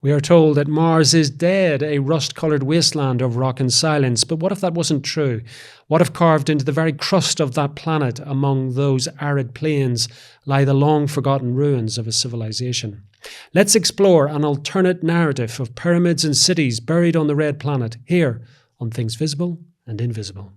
We are told that Mars is dead, a rust-coloured wasteland of rock and silence. But what if that wasn't true? What if carved into the very crust of that planet, among those arid plains, lie the long-forgotten ruins of a civilization? Let's explore an alternate narrative of pyramids and cities buried on the red planet, here on Things Visible and Invisible.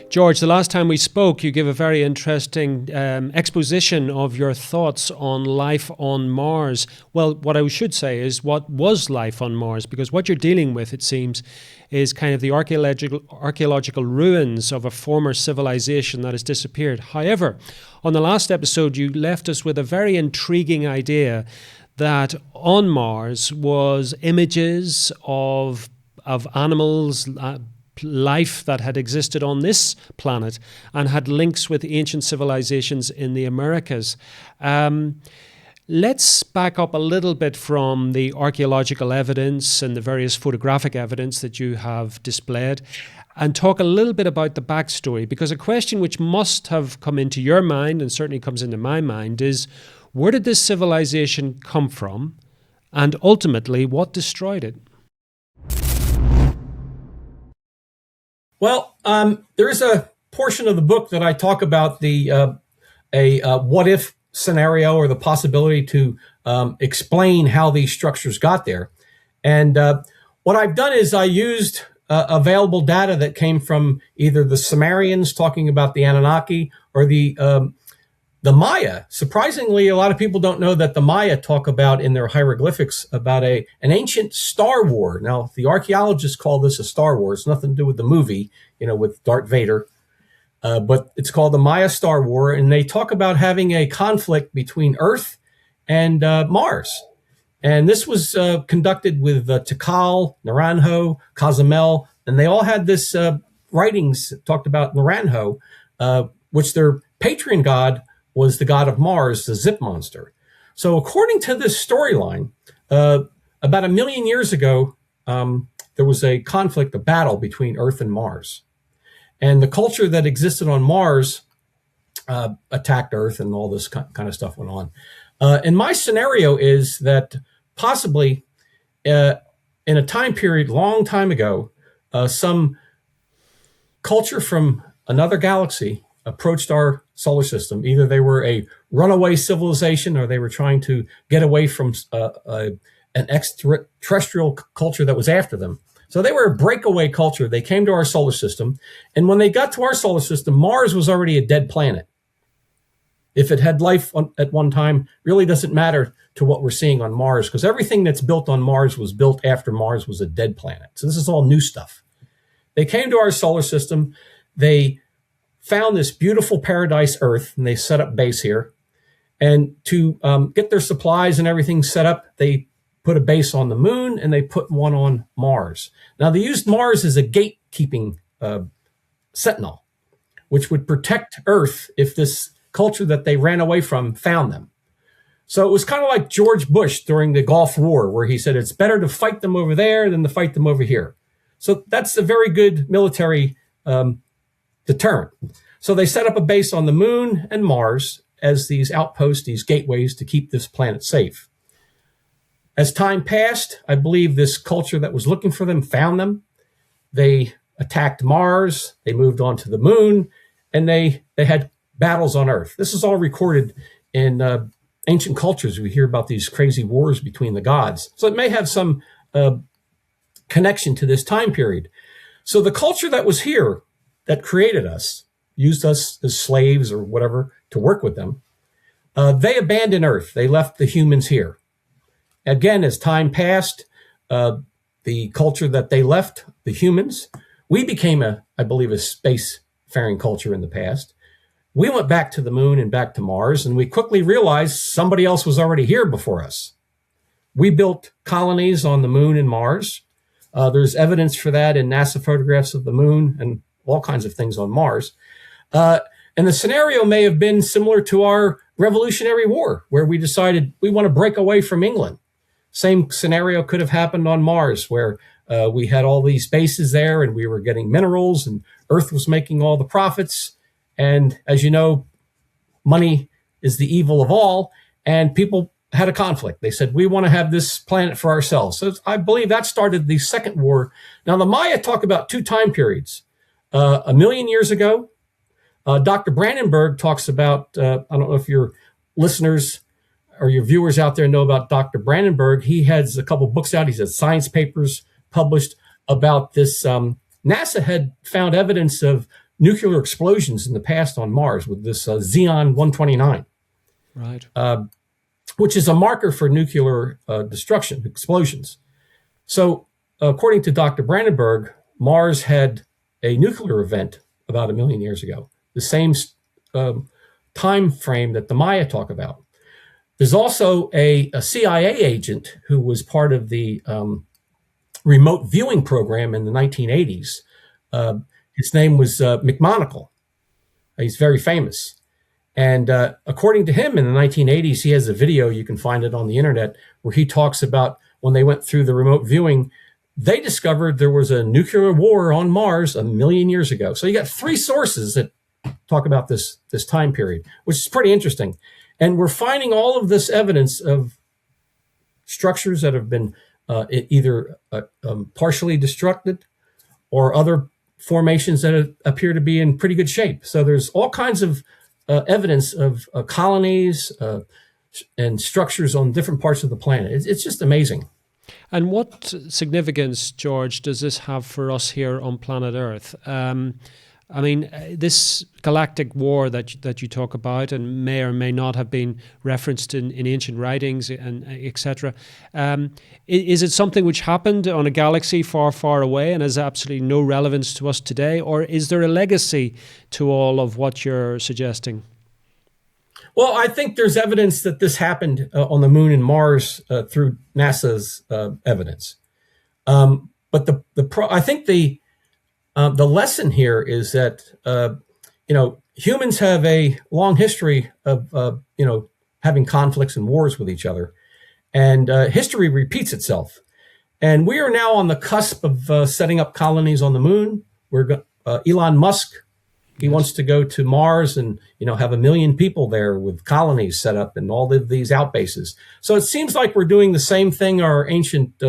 George, the last time we spoke, you gave a very interesting exposition of your thoughts on life on Mars. Well, what I should say is what was life on Mars, because what you're dealing with, it seems, is kind of the archaeological ruins of a former civilization that has disappeared. However, on the last episode, you left us with a very intriguing idea that on Mars was images of animals, life that had existed on this planet and had links with ancient civilizations in the Americas. Let's back up a little bit from the archaeological evidence and the various photographic evidence that you have displayed and talk a little bit about the backstory, because a question which must have come into your mind and certainly comes into my mind is, where did this civilization come from, and ultimately what destroyed it? Well, there is a portion of the book that I talk about the what if scenario, or the possibility to explain how these structures got there. And what I've done is I used available data that came from either the Sumerians talking about the Anunnaki or the Maya. Surprisingly, a lot of people don't know that the Maya talk about in their hieroglyphics about an ancient star war. Now, the archaeologists call this a star war. It's nothing to do with the movie, with Darth Vader. But it's called the Maya Star War, and they talk about having a conflict between Earth and Mars. And this was conducted with Tikal, Naranjo, Cozumel, and they all had this writings talked about Naranjo, which their patron god was the god of Mars, the Zip monster. So according to this storyline, about 1 million years ago, there was a conflict, a battle between Earth and Mars. And the culture that existed on Mars attacked Earth, and all this kind of stuff went on. And my scenario is that possibly in a time period, long time ago, some culture from another galaxy approached our solar system. Either they were a runaway civilization, or they were trying to get away from an extraterrestrial culture that was after them. So they were a breakaway culture. They came to our solar system. And when they got to our solar system, Mars was already a dead planet. If it had life at one time, really doesn't matter to what we're seeing on Mars, because everything that's built on Mars was built after Mars was a dead planet. So this is all new stuff. They came to our solar system. They found this beautiful paradise Earth, and they set up base here. And to get their supplies and everything set up, they put a base on the moon, and they put one on Mars. Now, they used Mars as a gatekeeping sentinel, which would protect Earth if this culture that they ran away from found them. So it was kind of like George Bush during the Gulf War, where he said it's better to fight them over there than to fight them over here. So that's a very good military deterrent. So they set up a base on the moon and Mars as these outposts, these gateways to keep this planet safe. As time passed, I believe this culture that was looking for them found them. They attacked Mars, they moved on to the moon, and they had battles on Earth. This is all recorded in ancient cultures. We hear about these crazy wars between the gods. So it may have some connection to this time period. So the culture that was here, that created us, used us as slaves or whatever to work with them, they abandoned Earth. They left the humans here. Again, as time passed, the culture that they left, the humans, we became I believe, a spacefaring culture in the past. We went back to the moon and back to Mars, and we quickly realized somebody else was already here before us. We built colonies on the moon and Mars. There's evidence for that in NASA photographs of the moon and all kinds of things on Mars. And the scenario may have been similar to our Revolutionary War, where we decided we want to break away from England. Same scenario could have happened on Mars, where we had all these bases there and we were getting minerals and Earth was making all the profits. And as you know, money is the evil of all. And people had a conflict. They said, we want to have this planet for ourselves. So I believe that started the Second War. Now, the Maya talk about two time periods. A million years ago, Dr. Brandenburg talks about, I don't know if your listeners or your viewers out there know about Dr. Brandenburg. He has a couple books out. He has science papers published about this. NASA had found evidence of nuclear explosions in the past on Mars with this Xeon 129. Right. Which is a marker for nuclear destruction, explosions. So according to Dr. Brandenburg, Mars had a nuclear event about a million years ago, the same time frame that the Maya talk about. There's also a CIA agent who was part of the remote viewing program in the 1980s. His name was McMonagle. He's very famous. And according to him, in the 1980s, he has a video, you can find it on the internet, where he talks about when they went through the remote viewing, they discovered there was a nuclear war on Mars a million years ago. So you got three sources that talk about this time period, which is pretty interesting. And we're finding all of this evidence of structures that have been either partially destructed or other formations that appear to be in pretty good shape. So there's all kinds of evidence of colonies and structures on different parts of the planet. It's just amazing. And what significance, George, does this have for us here on planet Earth? I mean, this galactic war that you talk about and may or may not have been referenced in ancient writings and etc. Is it something which happened on a galaxy far, far away and has absolutely no relevance to us today? Or is there a legacy to all of what you're suggesting? Well, I think there's evidence that this happened on the Moon and Mars through NASA's evidence. But I think the lesson here is that humans have a long history of having conflicts and wars with each other, and history repeats itself. And we are now on the cusp of setting up colonies on the Moon. Elon Musk. He wants to go to Mars and, have 1 million people there with colonies set up and all of these outbases. So it seems like we're doing the same thing our ancient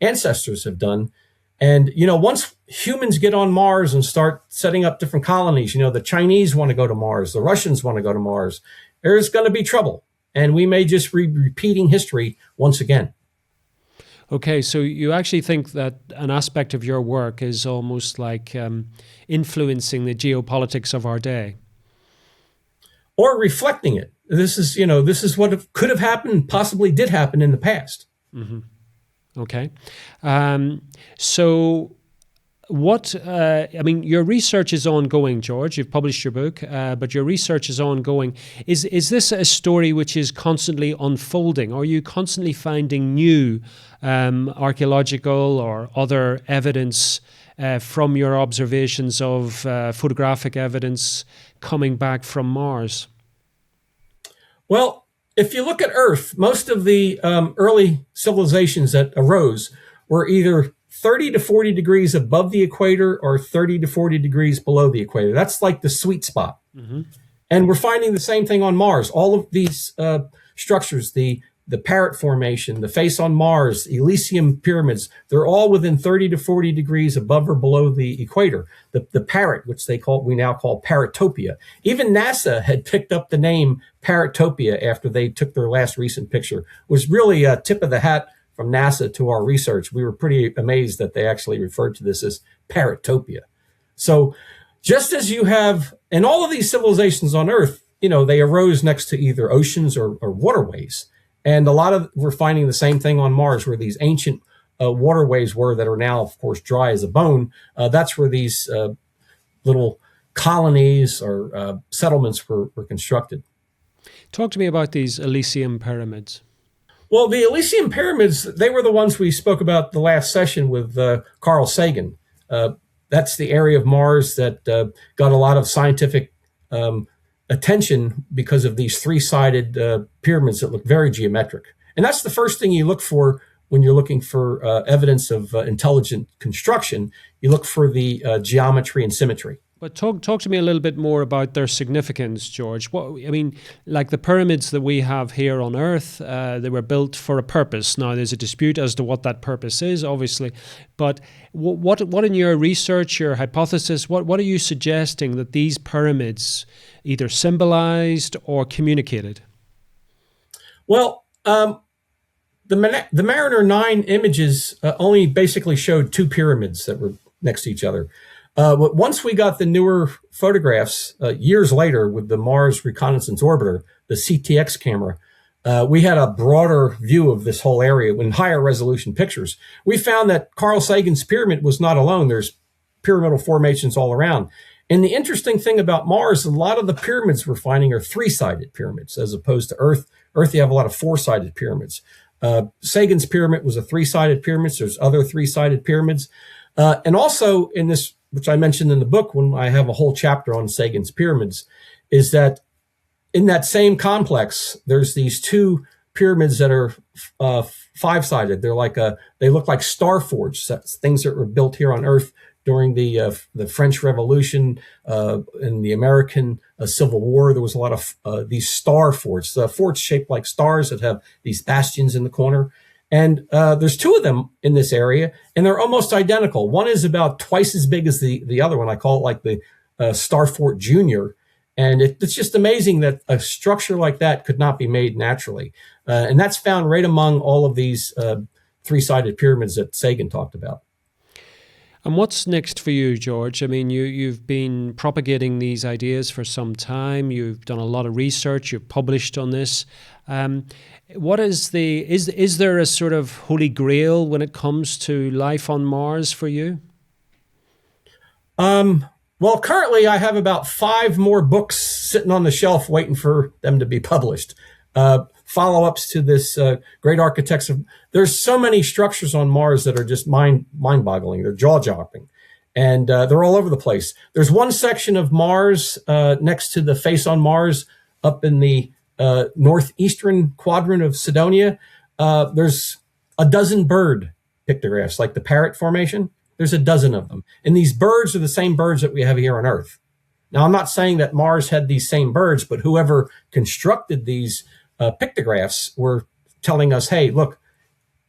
ancestors have done. And, once humans get on Mars and start setting up different colonies, the Chinese want to go to Mars, the Russians want to go to Mars, there's going to be trouble. And we may just be repeating history once again. Okay, so you actually think that an aspect of your work is almost like influencing the geopolitics of our day, or reflecting it. This is what could have happened, possibly did happen in the past. Mm-hmm. Okay, so what? Your research is ongoing, George. You've published your book, but your research is ongoing. Is this a story which is constantly unfolding? Are you constantly finding new archaeological or other evidence from your observations of photographic evidence coming back from Mars? Well, if you look at Earth, most of the early civilizations that arose were either 30 to 40 degrees above the equator or 30 to 40 degrees below the equator. That's like the sweet spot. Mm-hmm. And we're finding the same thing on Mars. All of these structures, the Parrot Formation, the face on Mars, Elysium pyramids, they're all within 30 to 40 degrees above or below the equator. The parrot, which we now call Parrotopia. Even NASA had picked up the name Parrotopia after they took their last recent picture. It was really a tip of the hat from NASA to our research. We were pretty amazed that they actually referred to this as Parrotopia. So just as you have, and all of these civilizations on Earth, they arose next to either oceans or waterways. And we're finding the same thing on Mars, where these ancient waterways were that are now, of course, dry as a bone. That's where these little colonies or settlements were constructed. Talk to me about these Elysium pyramids. Well, the Elysium pyramids, they were the ones we spoke about the last session with Carl Sagan. That's the area of Mars that got a lot of scientific attention because of these three-sided pyramids that look very geometric. And that's the first thing you look for when you're looking for evidence of intelligent construction, you look for the geometry and symmetry. But talk to me a little bit more about their significance, George. Like the pyramids that we have here on Earth, they were built for a purpose. Now, there's a dispute as to what that purpose is, obviously. But what in your research, your hypothesis, what are you suggesting that these pyramids either symbolized or communicated? Well, the Mariner 9 images only basically showed two pyramids that were next to each other. But once we got the newer photographs years later with the Mars Reconnaissance Orbiter, the CTX camera, we had a broader view of this whole area in higher resolution pictures. We found that Carl Sagan's pyramid was not alone. There's pyramidal formations all around. And the interesting thing about Mars, a lot of the pyramids we're finding are three-sided pyramids as opposed to Earth. Earth, you have a lot of four-sided pyramids. Sagan's pyramid was a three-sided pyramid. So there's other three-sided pyramids. And also in this, which I mentioned in the book when I have a whole chapter on Sagan's pyramids, is that in that same complex, there's these two pyramids that are five-sided. They look like star forged things that were built here on Earth during the French Revolution and the American Civil War. There was a lot of these star forts, forts shaped like stars that have these bastions in the corner. And there's two of them in this area, and they're almost identical. One is about twice as big as the other one. I call it like the Star Fort Junior. And it's just amazing that a structure like that could not be made naturally. And that's found right among all of these three-sided pyramids that Sagan talked about. And what's next for you, George? I mean, you've been propagating these ideas for some time. You've done a lot of research. You've published on this. What is is there a sort of holy grail when it comes to life on Mars for you? Well, currently I have about 5 more books sitting on the shelf waiting for them to be published. Follow-ups to this great architects of. There's so many structures on Mars that are just mind-boggling. They're jaw-dropping, and they're all over the place. There's one section of Mars next to the face on Mars up in the northeastern quadrant of Cydonia. There's a dozen bird pictographs, like the parrot formation. There's a dozen of them, and these birds are the same birds that we have here on Earth. Now, I'm not saying that Mars had these same birds, but whoever constructed these pictographs were telling us, hey, look,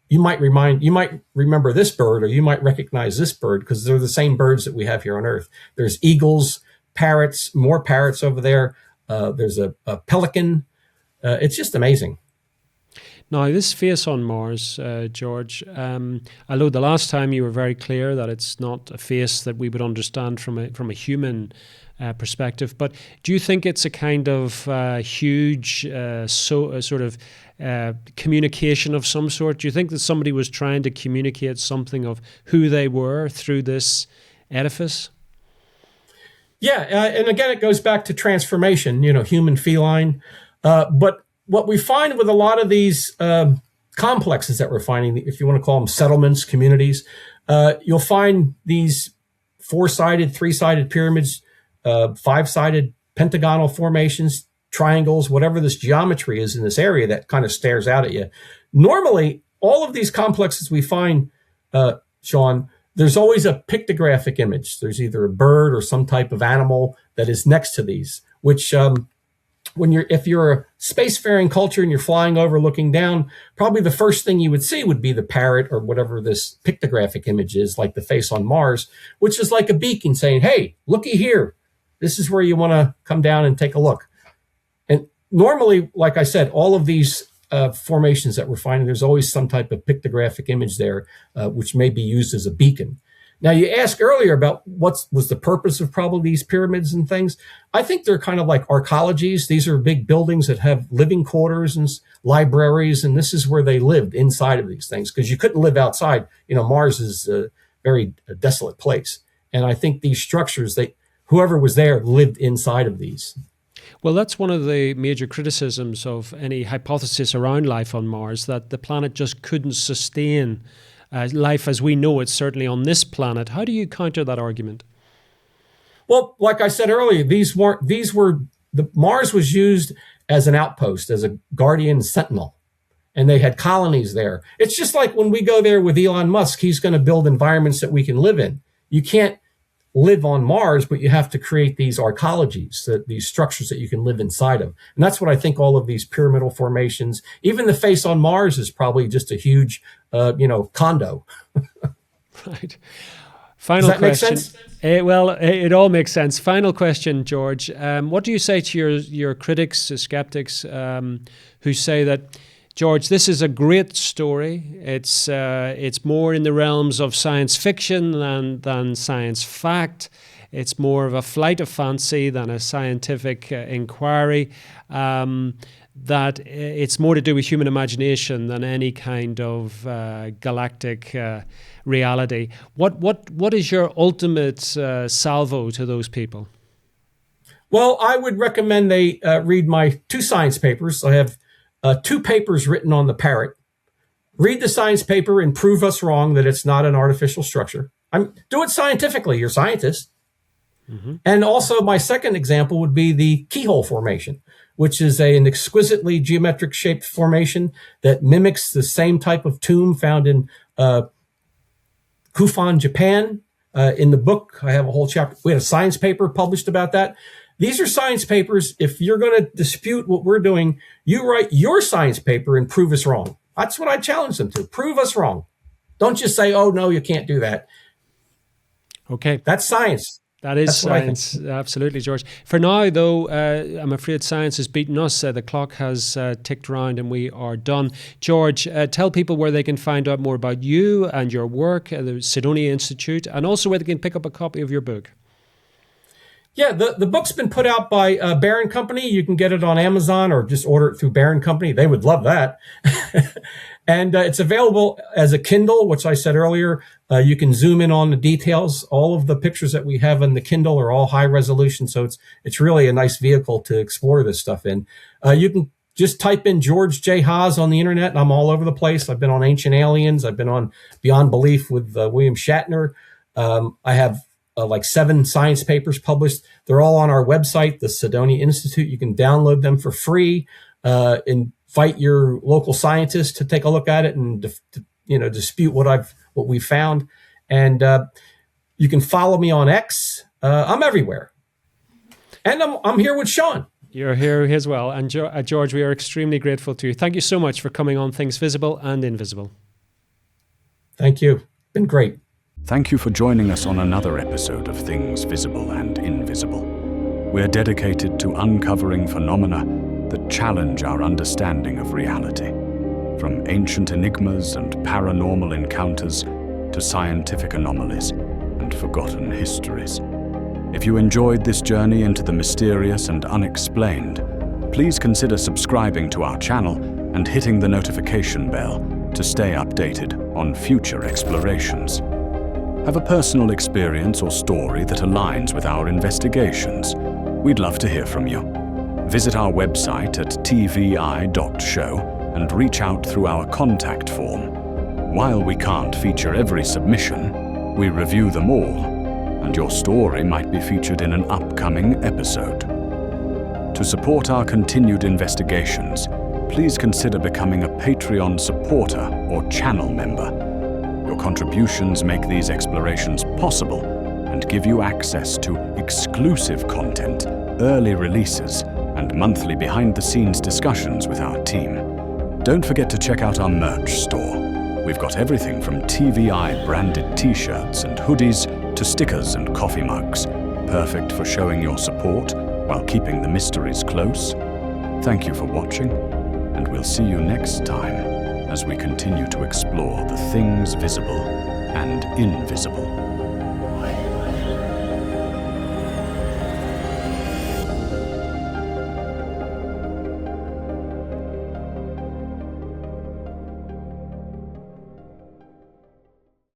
you might remember this bird, or you might recognize this bird because they're the same birds that we have here on Earth. There's eagles, parrots, more parrots over there. There's a pelican. It's just amazing. Now, this face on Mars, George, although the last time you were very clear that it's not a face that we would understand from a human perspective, but do you think it's a kind of huge sort of communication of some sort? Do you think that somebody was trying to communicate something of who they were through this edifice? Yeah, and again, it goes back to transformation, human feline. But what we find with a lot of these complexes that we're finding, if you want to call them settlements, communities, you'll find these 4-sided, 3-sided pyramids, 5-sided pentagonal formations, triangles, whatever this geometry is in this area that kind of stares out at you. Normally, all of these complexes we find, Seán, there's always a pictographic image. There's either a bird or some type of animal that is next to these, which if you're a spacefaring culture and you're flying over looking down, probably the first thing you would see would be the parrot or whatever this pictographic image is, like the face on Mars, which is like a beacon saying, hey, looky here. This is where you want to come down and take a look. And normally, like I said, all of these formations that we're finding, there's always some type of pictographic image there, which may be used as a beacon. Now, you asked earlier about what was the purpose of probably these pyramids and things. I think they're kind of like archaeologies. These are big buildings that have living quarters and libraries, and this is where they lived, inside of these things, because you couldn't live outside. Mars is a very desolate place. And I think these structures, whoever was there lived inside of these. Well, that's one of the major criticisms of any hypothesis around life on Mars, that the planet just couldn't sustain life as we know it, certainly on this planet. How do you counter that argument? Well, like I said earlier, Mars was used as an outpost, as a guardian sentinel. and they had colonies there. It's just like when we go there with Elon Musk, he's going to build environments that we can live in. You can't live on Mars, but you have to create these archaeologies, these structures that you can live inside of. And that's what I think all of these pyramidal formations, even the face on Mars is probably just a huge, condo. Right. Final Does that question. make sense? It all makes sense. Final question, George. What do you say to your critics, skeptics, who say that, George, this is a great story. It's more in the realms of science fiction than science fact. It's more of a flight of fancy than a scientific inquiry. That it's more to do with human imagination than any kind of galactic reality. What is your ultimate salvo to those people? Well, I would recommend they read my 2 science papers. I have 2 papers written on the parrot. Read the science paper and prove us wrong that it's not an artificial structure. Do it scientifically. You're scientists. Mm-hmm. And also my second example would be the keyhole formation, which is an exquisitely geometric shaped formation that mimics the same type of tomb found in Kufan, Japan. In the book, I have a whole chapter. We had a science paper published about that. These are science papers. If you're going to dispute what we're doing, you write your science paper and prove us wrong. That's what I challenge them to. Prove us wrong. Don't just say, oh, no, you can't do that. Okay. That's science. That's science. Absolutely, George. For now, though, I'm afraid science has beaten us. The clock has ticked round and we are done. George, tell people where they can find out more about you and your work at the Cydonia Institute, and also where they can pick up a copy of your book. Yeah, the book's been put out by Barron Company. You can get it on Amazon or just order it through Barron Company. They would love that. And it's available as a Kindle, which I said earlier. You can zoom in on the details. All of the pictures that we have in the Kindle are all high resolution, so it's really a nice vehicle to explore this stuff in. You can just type in George J. Haas on the internet, and I'm all over the place. I've been on Ancient Aliens. I've been on Beyond Belief with William Shatner. I have like 7 science papers published. They're all on our website, the Cydonia Institute. You can download them for free. Invite your local scientists to take a look at it and dispute what we found. And you can follow me on X. I'm everywhere, and I'm here with Seán. You're here as well, and George, we are extremely grateful to you. Thank you so much for coming on Things Visible and Invisible. Thank you. Been great. Thank you for joining us on another episode of Things Visible and Invisible. We're dedicated to uncovering phenomena that challenge our understanding of reality, from ancient enigmas and paranormal encounters to scientific anomalies and forgotten histories. If you enjoyed this journey into the mysterious and unexplained, please consider subscribing to our channel and hitting the notification bell to stay updated on future explorations. Have a personal experience or story that aligns with our investigations? We'd love to hear from you. Visit our website at tvi.show and reach out through our contact form. While we can't feature every submission, we review them all, and your story might be featured in an upcoming episode. To support our continued investigations, please consider becoming a Patreon supporter or channel member. Your contributions make these explorations possible and give you access to exclusive content, early releases, and monthly behind-the-scenes discussions with our team. Don't forget to check out our merch store. We've got everything from TVI-branded t-shirts and hoodies to stickers and coffee mugs, perfect for showing your support while keeping the mysteries close. Thank you for watching, and we'll see you next time as we continue to explore the things visible and invisible.